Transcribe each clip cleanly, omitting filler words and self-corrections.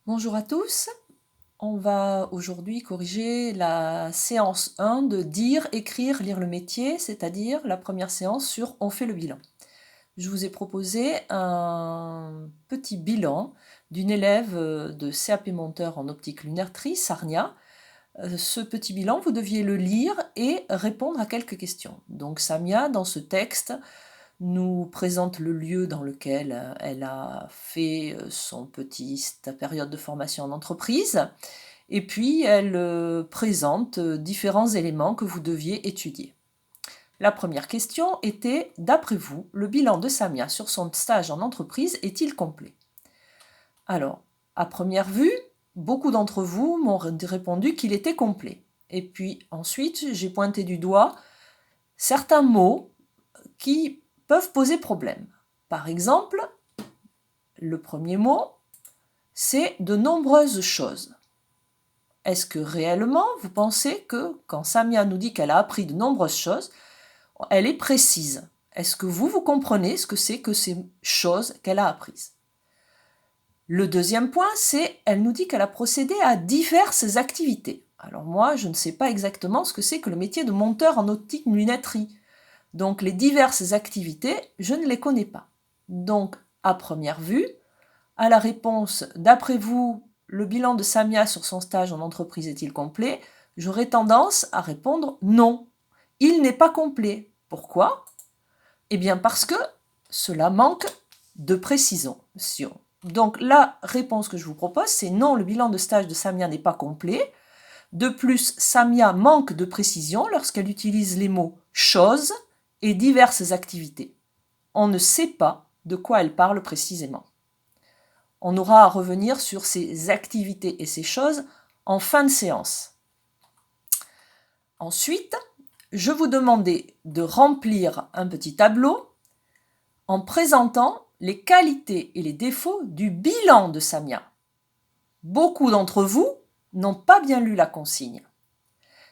Bonjour à tous, on va aujourd'hui corriger la séance 1 de dire, écrire, lire le métier, c'est-à-dire la première séance sur on fait le bilan. Je vous ai proposé un petit bilan d'une élève de CAP monteur en optique lunartrice, Sarnia. Ce petit bilan, vous deviez le lire et répondre à quelques questions. Donc Samia, dans ce texte, nous présente le lieu dans lequel elle a fait sa période de formation en entreprise, et puis elle présente différents éléments que vous deviez étudier. La première question était, d'après vous, le bilan de Samia sur son stage en entreprise est-il complet? Alors, à première vue, beaucoup d'entre vous m'ont répondu qu'il était complet. Et puis ensuite, j'ai pointé du doigt certains mots qui peuvent poser problème. Par exemple, le premier mot, c'est de nombreuses choses. Est-ce que réellement, vous pensez que quand Samia nous dit qu'elle a appris de nombreuses choses, elle est précise? Est-ce que vous comprenez ce que c'est que ces choses qu'elle a apprises? Le deuxième point, c'est elle nous dit qu'elle a procédé à diverses activités. Alors moi, je ne sais pas exactement ce que c'est que le métier de monteur en optique lunetterie. Donc les diverses activités, je ne les connais pas. Donc, à première vue, à la réponse « D'après vous, le bilan de Samia sur son stage en entreprise est-il complet ?» j'aurais tendance à répondre « Non, il n'est pas complet. » Pourquoi? Eh bien parce que cela manque de précision. Donc la réponse que je vous propose, c'est « Non, le bilan de stage de Samia n'est pas complet. » De plus, Samia manque de précision lorsqu'elle utilise les mots « chose » et « diverses activités ». On ne sait pas de quoi elle parle précisément. On aura à revenir sur ces activités et ces choses en fin de séance. Ensuite, je vous demandais de remplir un petit tableau en présentant les qualités et les défauts du bilan de Samia. Beaucoup d'entre vous n'ont pas bien lu la consigne.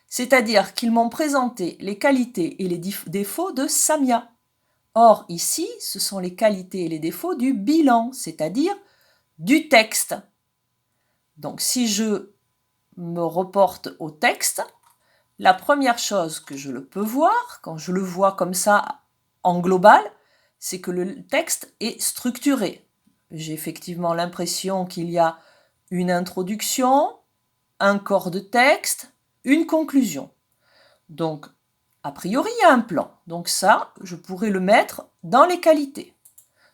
C'est-à-dire qu'ils m'ont présenté les qualités et les défauts de Samia. Or, ici, ce sont les qualités et les défauts du bilan, c'est-à-dire du texte. Donc, si je me reporte au texte, la première chose que je peux voir, quand je le vois comme ça en global, c'est que le texte est structuré. J'ai effectivement l'impression qu'il y a une introduction, un corps de texte, une conclusion. Donc, a priori, il y a un plan. Donc ça, je pourrais le mettre dans les qualités.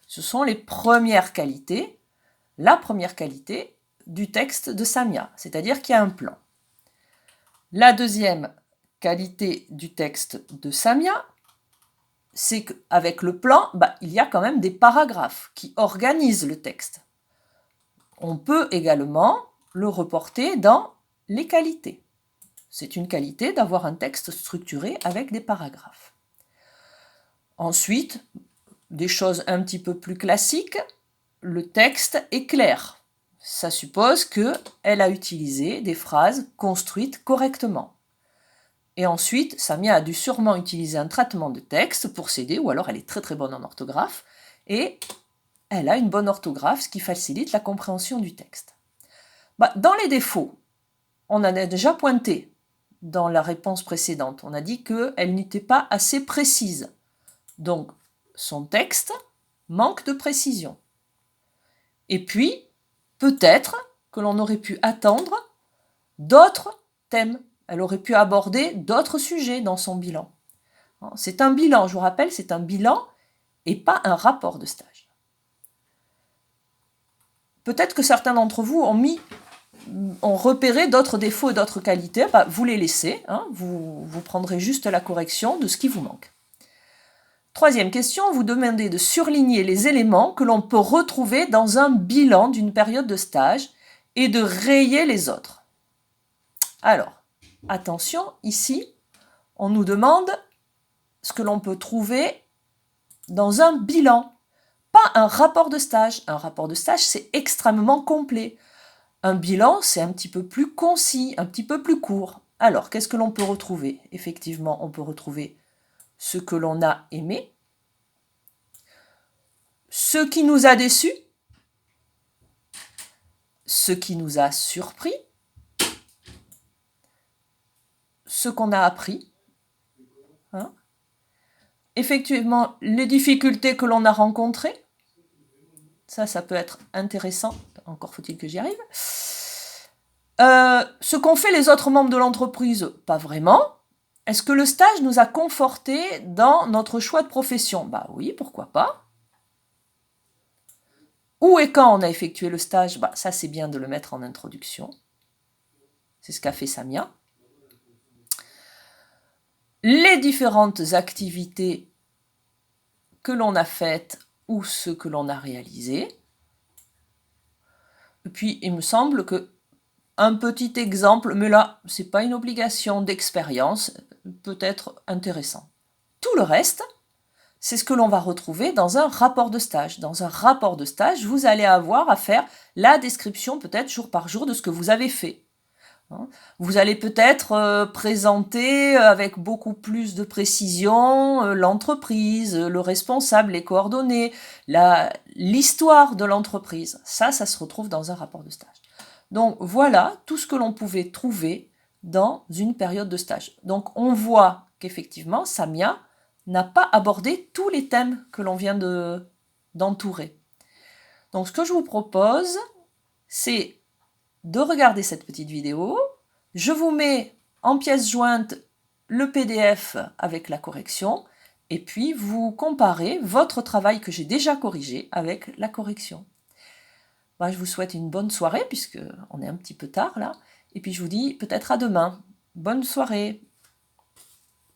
Ce sont les premières qualités, la première qualité du texte de Samia, c'est-à-dire qu'il y a un plan. La deuxième qualité du texte de Samia, c'est qu'avec le plan, il y a quand même des paragraphes qui organisent le texte. On peut également le reporter dans les qualités. C'est une qualité d'avoir un texte structuré avec des paragraphes. Ensuite, des choses un petit peu plus classiques, le texte est clair. Ça suppose qu'elle a utilisé des phrases construites correctement. Et ensuite, Samia a dû sûrement utiliser un traitement de texte pour s'aider, ou alors elle est très très bonne en orthographe, et elle a une bonne orthographe, ce qui facilite la compréhension du texte. Dans les défauts, on en a déjà pointé dans la réponse précédente. On a dit qu'elle n'était pas assez précise. Donc, son texte manque de précision. Et puis, peut-être que l'on aurait pu attendre d'autres thèmes. Elle aurait pu aborder d'autres sujets dans son bilan. C'est un bilan, je vous rappelle, c'est un bilan et pas un rapport de stage. Peut-être que certains d'entre vous ont repéré d'autres défauts et d'autres qualités. Vous les laissez, vous prendrez juste la correction de ce qui vous manque. Troisième question, vous demandez de surligner les éléments que l'on peut retrouver dans un bilan d'une période de stage et de rayer les autres. Alors, attention, ici, on nous demande ce que l'on peut trouver dans un bilan, pas un rapport de stage. Un rapport de stage, c'est extrêmement complet. Un bilan, c'est un petit peu plus concis, un petit peu plus court. Alors, qu'est-ce que l'on peut retrouver? Effectivement, on peut retrouver ce que l'on a aimé, ce qui nous a déçus, ce qui nous a surpris, ce qu'on a appris, hein. Effectivement, les difficultés que l'on a rencontrées, ça peut être intéressant, encore faut-il que j'y arrive. Ce qu'ont fait les autres membres de l'entreprise, pas vraiment. Est-ce que le stage nous a confortés dans notre choix de profession? Bah oui, pourquoi pas. Où et quand on a effectué le stage? Bah, ça, c'est bien de le mettre en introduction. C'est ce qu'a fait Samia. Les différentes activités que l'on a faites ou ce que l'on a réalisé. Et puis, il me semble que un petit exemple, mais là, c'est pas une obligation d'expérience, peut être intéressant. Tout le reste, c'est ce que l'on va retrouver dans un rapport de stage. Dans un rapport de stage, vous allez avoir à faire la description peut-être jour par jour de ce que vous avez fait. Vous allez peut-être présenter avec beaucoup plus de précision l'entreprise, le responsable, les coordonnées, l'histoire de l'entreprise. Ça se retrouve dans un rapport de stage. Donc voilà tout ce que l'on pouvait trouver dans une période de stage. Donc on voit qu'effectivement, Samia n'a pas abordé tous les thèmes que l'on vient d'entourer. Donc ce que je vous propose, c'est de regarder cette petite vidéo. Je vous mets en pièce jointe le PDF avec la correction et puis vous comparez votre travail que j'ai déjà corrigé avec la correction. Moi, je vous souhaite une bonne soirée puisque on est un petit peu tard là et puis je vous dis peut-être à demain. Bonne soirée.